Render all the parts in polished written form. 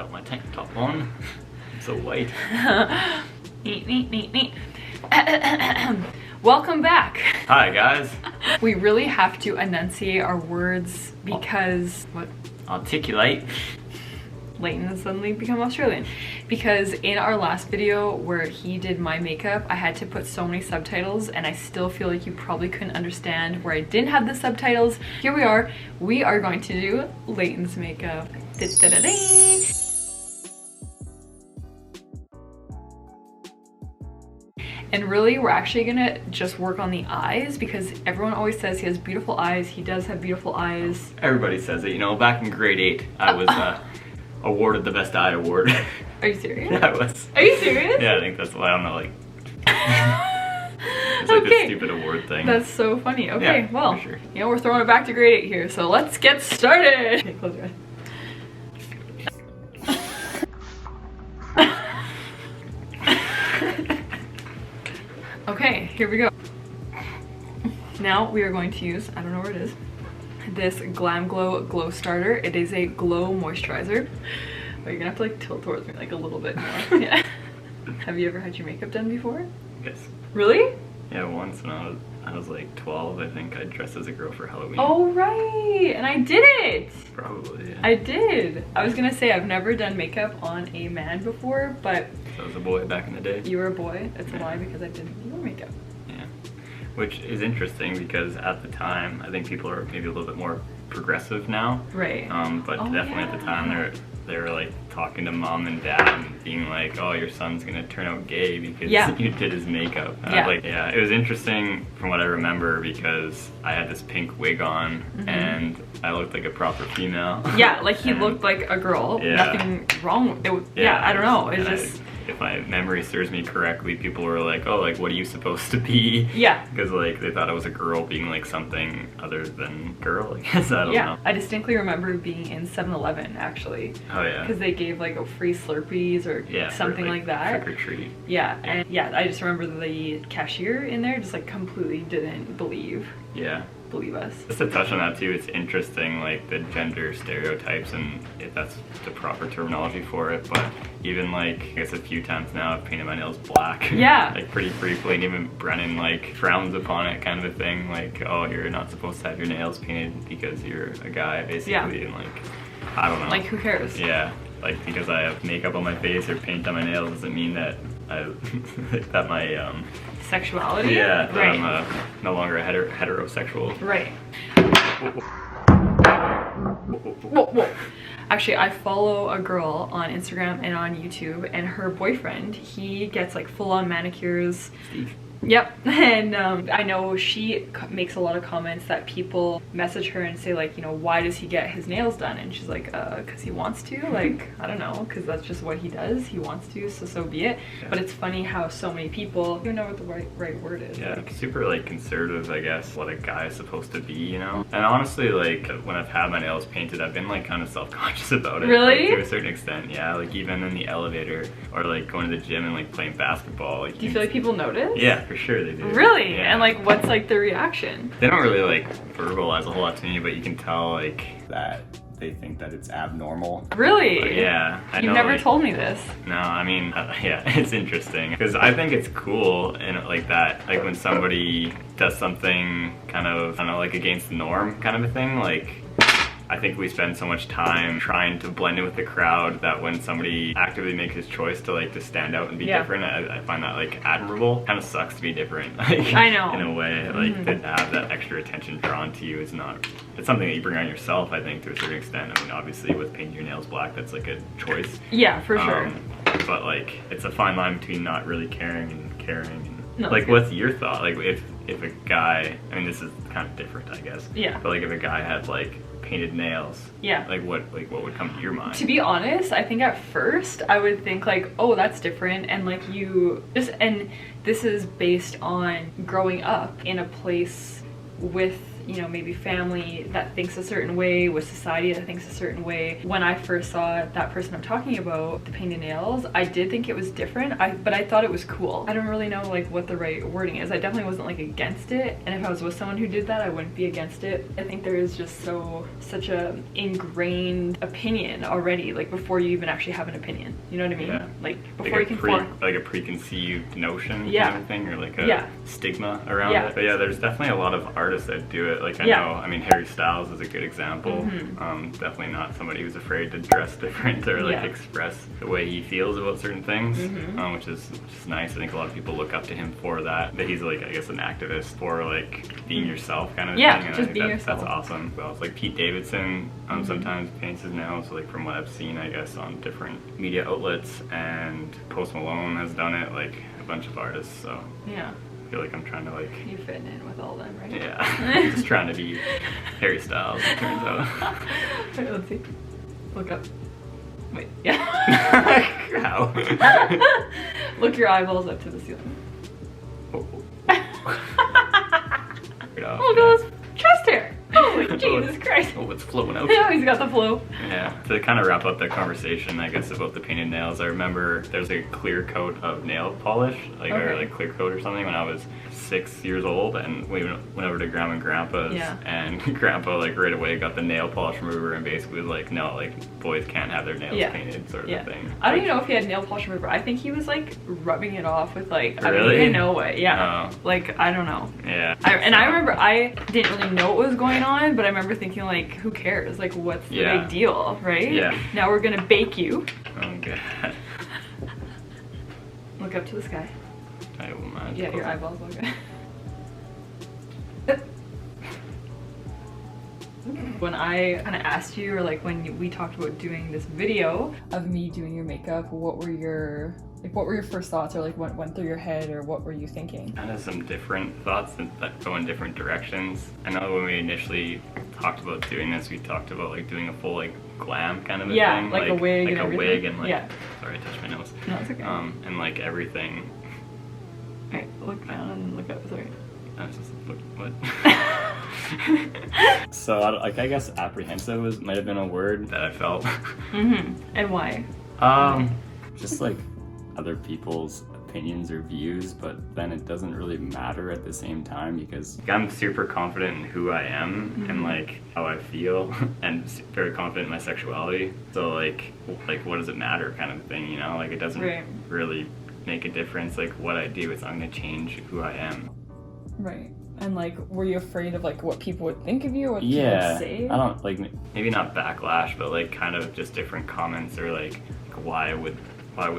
got my tank top on. I'm so white. Neat. Welcome back. Hi guys. We really have to enunciate our words because what? Articulate. Leighton has suddenly become Australian. Because in our last video where he did my makeup, I had to put so many subtitles and I still feel like you probably couldn't understand where I didn't have the subtitles. Here we are. We are going to do Leighton's makeup. And really, we're actually gonna just work on the eyes because everyone always says he has beautiful eyes. He does have beautiful eyes. Everybody says it. You know, back in grade 8, I was awarded the best eye award. Are you serious? Yeah, I was. Are you serious? Yeah, I think that's why I'm not like... It's like this stupid award thing. That's so funny. Okay, yeah, well, sure. You know, we're throwing it back to grade 8 here, so let's get started. Okay, close your eyes. Okay, here we go. Now we are going to use, I don't know where it is, this Glam Glow Glow Starter. It is a glow moisturizer. Oh, you're gonna have to like tilt towards me like a little bit more. Yeah. Have you ever had your makeup done before? Yes. Really? Yeah, once when I was like 12, I think I dressed as a girl for Halloween. Oh right, and I did it. Probably. Yeah. I did. I was gonna say I've never done makeup on a man before, but So I was a boy back in the day. you were a boy. It's a lie because I didn't do makeup. Yeah, which is interesting because at the time I think people are maybe a little bit more progressive now. Right. But Oh, definitely yeah. at the time they were like talking to mom and dad and being like, oh, your son's gonna turn out gay because you did his makeup. And I was like, yeah, it was interesting from what I remember because I had this pink wig on and I looked like a proper female. Yeah, like he looked like a girl. Yeah. Nothing wrong with it. Yeah, I don't know. It's just... if my memory serves me correctly, people were like, oh, like, what are you supposed to be? Yeah. Because, like, they thought I was a girl being, like, something other than girl, I guess. I don't know. I distinctly remember being in 7-Eleven, actually. Oh, yeah. Because they gave, like, a free Slurpees or something like that. Trick or treat. Yeah, and yeah, I just remember the cashier in there just, like, completely didn't believe us. Just to touch on that too, it's interesting like the gender stereotypes and if that's the proper terminology for it, but even like I guess a few times now I've painted my nails black. Yeah. Like pretty briefly, and even Brennan like frowns upon it kind of a thing, like, oh, you're not supposed to have your nails painted because you're a guy basically, and like, I don't know. Like who cares? Yeah. Like because I have makeup on my face or paint on my nails doesn't mean that that my sexuality? Yeah, that right. I'm no longer a heterosexual. Right. Whoa. Actually, I follow a girl on Instagram and on YouTube, and her boyfriend, he gets like full-on manicures. Steve. Yep, and I know she makes a lot of comments that people message her and say like, you know, why does he get his nails done? And she's like, because he wants to, like, I don't know, because that's just what he does, he wants to, so be it. Yeah. But it's funny how so many people don't know what the right word is. Yeah, like, super like conservative, I guess, what a guy is supposed to be, you know? And honestly, like, when I've had my nails painted, I've been like kind of self-conscious about it. Really? Like, to a certain extent, yeah, like even in the elevator or like going to the gym and like playing basketball. Like, do you feel like people notice? Yeah, for sure they do. Really? Yeah. And like what's like the reaction? They don't really like verbalize a whole lot to me, but you can tell like that they think that it's abnormal. Really? But yeah. You've never told me this. No, I mean, yeah, it's interesting because I think it's cool and like that, like when somebody does something kind of, I don't know, like against the norm kind of a thing, like I think we spend so much time trying to blend in with the crowd that when somebody actively makes his choice to like to stand out and be different, I find that like admirable. Kind of sucks to be different. Like, I know. In a way, like to have that extra attention drawn to you is not, it's something that you bring on yourself, I think, to a certain extent. I mean, obviously with painting your nails black, that's like a choice. Yeah, for sure. But like, it's a fine line between not really caring and caring. And, no, like, what's your thought? Like if a guy, I mean, this is kind of different, I guess. Yeah. But like if a guy had like painted nails, like what would come to your mind? To be honest, I think at first I would think like, oh, that's different, and like you just, and this is based on growing up in a place with you know, maybe family that thinks a certain way, with society that thinks a certain way. When I first saw that person I'm talking about, the painted nails, I did think it was different, but I thought it was cool. I don't really know like what the right wording is. I definitely wasn't like against it, and if I was with someone who did that, I wouldn't be against it. I think there is just such a ingrained opinion already, like before you even actually have an opinion. You know what I mean? Yeah. Like before you can form like a preconceived notion yeah. kind of thing, or like a stigma around yeah. it. But yeah, there's definitely a lot of artists that do it. Like I yeah. know, I mean, Harry Styles is a good example. Definitely not somebody who's afraid to dress different or like express the way he feels about certain things, which is nice. I think a lot of people look up to him for that. That he's like, I guess, an activist for like being yourself kind of thing. And just I think being yourself. That's awesome. Well, it's like Pete Davidson sometimes paints his nails, like from what I've seen, I guess, on different media outlets, and Post Malone has done it, like a bunch of artists. So yeah. I feel like I'm trying to like... You fit in with all them, right? Yeah. I'm just trying to be Harry Styles, it turns out. Wait, let's see. Look up. Wait, yeah. How? Look your eyeballs up to the ceiling. Oh, Oh, those chest hair. Oh, Jesus Christ. Oh, it's flowing out. Yeah, he's got the flow. Yeah. To kind of wrap up the conversation, I guess, about the painted nails, I remember there's a clear coat of nail polish, like or like clear coat or something, when I was 6 years old, and we went over to Grandma and Grandpa's, and Grandpa like right away got the nail polish remover and basically was like, no, like boys can't have their nails painted, sort of thing. I don't even know if he had nail polish remover. I think he was like rubbing it off with like, I don't Really? even know what. Yeah. Like, I don't know. Yeah. I remember I didn't really know what was going on, but I remember thinking like, who cares? Like, what's the big deal, right? Yeah. Now we're gonna bake you. Oh god. Look up to the sky. I won't mind. Yeah, your eyeballs look good. When I kind of asked you, or like when we talked about doing this video of me doing your makeup, what were your first thoughts, or like what went through your head, or what were you thinking? Kind of some different thoughts that go in different directions. I know when we initially talked about doing this, we talked about like doing a full like glam kind of a thing. Like a wig like and everything. Wig and like, sorry, I touched my nose. No, it's okay. And like everything. Alright, look down and look up, sorry. I was just like, what? So like I guess apprehensive might have been a word that I felt. And why? Just like other people's opinions or views, but then it doesn't really matter at the same time, because I'm super confident in who I am and like how I feel, and very confident in my sexuality. So like what does it matter kind of thing, you know? Like it doesn't really make a difference like what I do. It's not gonna change who I am. Right. And like, were you afraid of like what people would think of you, or what people would say? I don't like, maybe not backlash, but like kind of just different comments, or like why would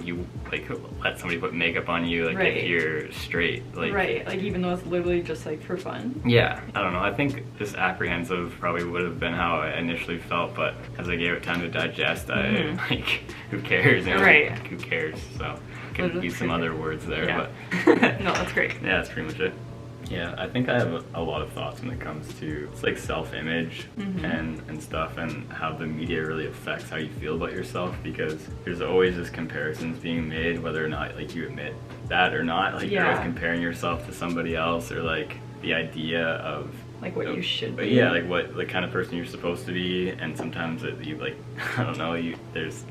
you like let somebody put makeup on you, like if you're straight, like like even though it's literally just like for fun. Yeah, I don't know, I think just apprehensive probably would have been how I initially felt, but as I gave it time to digest, I like, who cares, you know? Like, who cares? So I can use some other words there, but no, that's great. Yeah, that's pretty much it. Yeah, I think I have a lot of thoughts when it comes to it's like self-image and stuff, and how the media really affects how you feel about yourself, because there's always this comparisons being made, whether or not like you admit that or not, like you're always comparing yourself to somebody else, or like the idea of like what you should be. Yeah, like what the kind of person you're supposed to be, and sometimes you like, I don't know, there's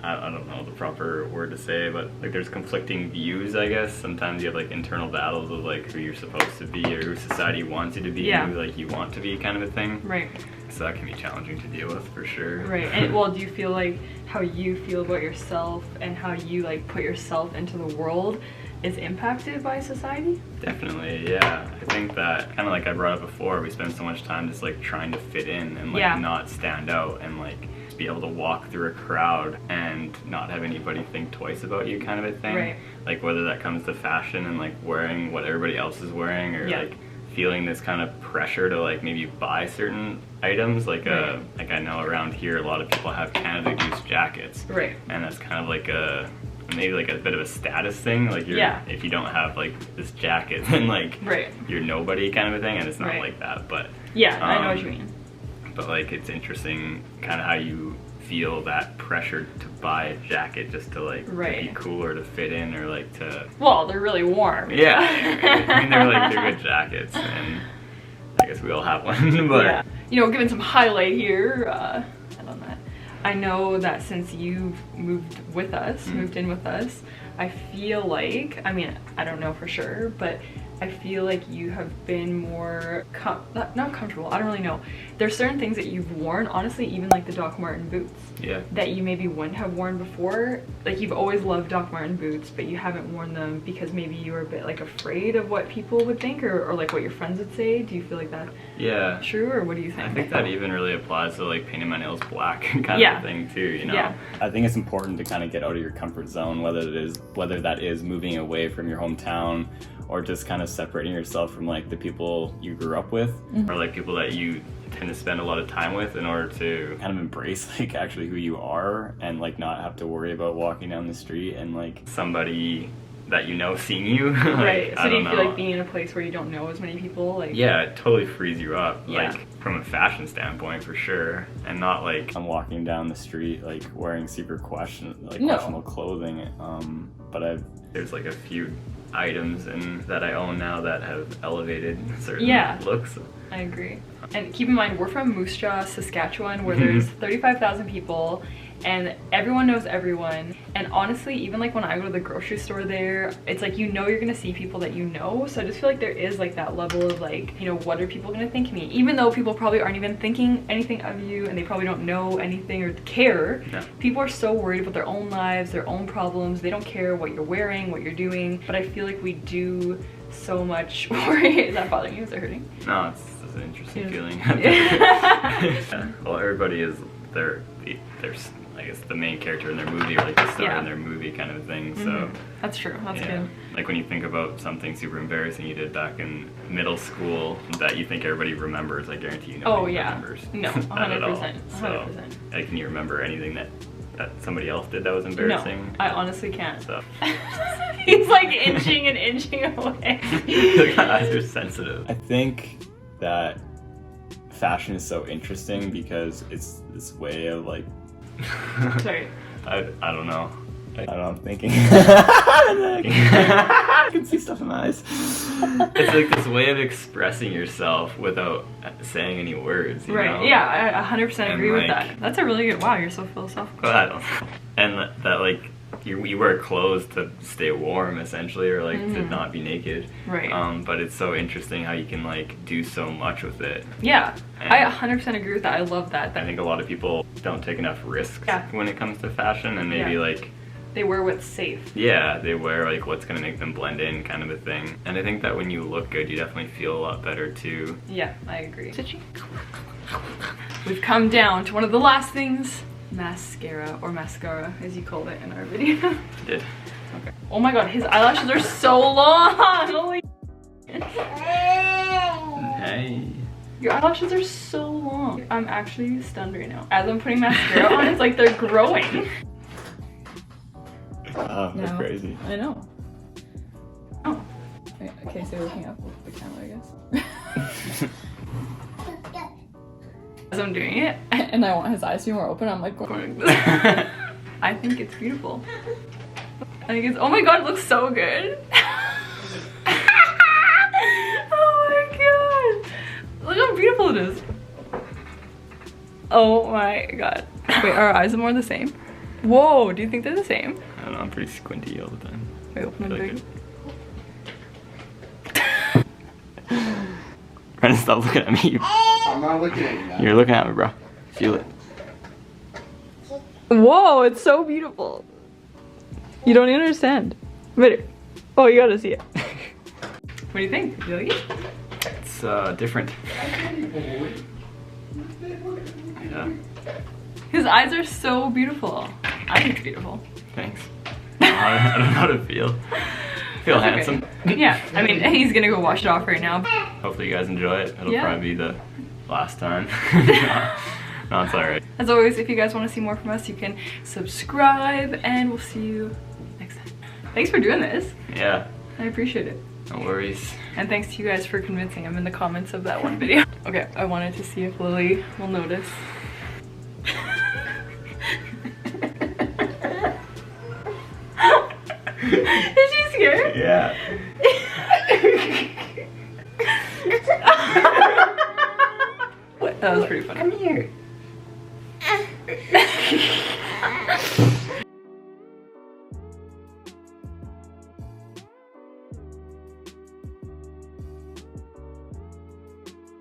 I don't know the proper word to say, but like there's conflicting views, I guess. Sometimes you have like internal battles of like who you're supposed to be, or who society wants you to be, who like you want to be, kind of a thing. Right. So that can be challenging to deal with, for sure. Right. And well, do you feel like how you feel about yourself and how you like put yourself into the world is impacted by society? Definitely, yeah. I think that, kind of like I brought up before, we spend so much time just like trying to fit in and like not stand out, and like be able to walk through a crowd and not have anybody think twice about you, kind of a thing. Right. Like whether that comes to fashion and like wearing what everybody else is wearing, or like feeling this kind of pressure to like maybe buy certain items, like like I know around here a lot of people have Canada Goose jackets. Right. And that's kind of like maybe like a bit of a status thing, like you're if you don't have like this jacket, then like you're nobody, kind of a thing, and it's not like that, but I know what you mean. But like it's interesting kind of how you feel that pressure to buy a jacket just to like to be cool, or to fit in, or like to, well, they're really warm. Yeah. I mean they're good jackets, and like guess we all have one. But yeah. You know, giving some highlight here, on that. I know that since you've moved in with us, I feel like, I mean, I don't know for sure, but I feel like you have been more, not comfortable, I don't really know. There's certain things that you've worn, honestly, even like the Doc Marten boots, that you maybe wouldn't have worn before. Like you've always loved Doc Marten boots, but you haven't worn them because maybe you were a bit like afraid of what people would think, or like what your friends would say. Do you feel like that's true, or what do you think? I think that even really applies to like painting my nails black kind of thing too, you know? Yeah. I think it's important to kind of get out of your comfort zone, whether that is moving away from your hometown or just kind of separating yourself from like the people you grew up with, or like people that you tend to spend a lot of time with, in order to kind of embrace like actually who you are and like not have to worry about walking down the street and like somebody that you know seeing you. Like, right. So do you feel like being in a place where you don't know as many people? Like, yeah, it totally frees you up. Like from a fashion standpoint for sure, and not like I'm walking down the street like wearing super questionable clothing. But there's like a few items that I own now that have elevated certain looks. I agree. And keep in mind, we're from Moose Jaw, Saskatchewan, where there's 35,000 people and everyone knows everyone. And honestly, even like when I go to the grocery store there, it's like, you know, you're gonna see people that you know. So I just feel like there is like that level of like, you know, what are people gonna think of me? Even though people probably aren't even thinking anything of you and they probably don't know anything or care. Yeah. People are so worried about their own lives, their own problems. They don't care what you're wearing, what you're doing. But I feel like we do so much worry. Is that bothering you? Is it hurting? No, it's an interesting feeling. Yeah. Well, everybody is their I guess the main character in their movie, or like the star in their movie kind of thing. So that's true. That's good. Like when you think about something super embarrassing you did back in middle school that you think everybody remembers, I guarantee you nobody remembers. No, 100%. So, like, can you remember anything that somebody else did that was embarrassing? No, I honestly can't. So. He's like inching and inching away. Your eyes are sensitive. I think that fashion is so interesting because it's this way of like Sorry. I don't know. I don't know, I'm thinking. I can see stuff in my eyes. It's like this way of expressing yourself without saying any words, you know? Yeah, I 100% agree with that. That's a really good, wow, you're so philosophical. Well, I don't know. And that like, you wear clothes to stay warm, essentially, or like to not be naked. Right. But it's so interesting how you can like do so much with it. Yeah, and I 100% agree with that. I love that. I think a lot of people don't take enough risks when it comes to fashion, and maybe like they wear what's safe. Yeah, they wear like what's gonna make them blend in, kind of a thing. And I think that when you look good, you definitely feel a lot better too. Yeah, I agree. We've come down to one of the last things. Mascara, or mascara as you called it in our video. I did. Okay. Oh my god, his eyelashes are so long! Holy Hey. Your eyelashes are so long. I'm actually stunned right now. As I'm putting mascara on, it's like they're growing. Oh, they're crazy. I know. Oh. Okay, so you're looking up the camera, I guess. As I'm doing it, and I want his eyes to be more open, I'm like going like this. I think it's beautiful. I think it's, oh my god, it looks so good. Oh my god. Look how beautiful it is. Oh my god. Wait, are our eyes more the same? Whoa, do you think they're the same? I don't know, I'm pretty squinty all the time. Wait, open them big. Brennan, stop looking at me. I'm not looking at you now. You're looking at me, bro. Feel it. Whoa, it's so beautiful. You don't even understand. Wait. Oh, you gotta see it. What do you think? Do you like it? It's different. Yeah. His eyes are so beautiful. I think it's beautiful. Thanks. I don't know how to feel. Feel handsome. Okay. Yeah, I mean, he's gonna go wash it off right now. Hopefully you guys enjoy it. It'll probably be the last time. No, it's alright. As always, if you guys want to see more from us, you can subscribe, and we'll see you next time. Thanks for doing this. Yeah. I appreciate it. No worries. And thanks to you guys for convincing him in the comments of that one video. Okay, I wanted to see if Lily will notice. Is she scared? Yeah. That was pretty funny. Come here.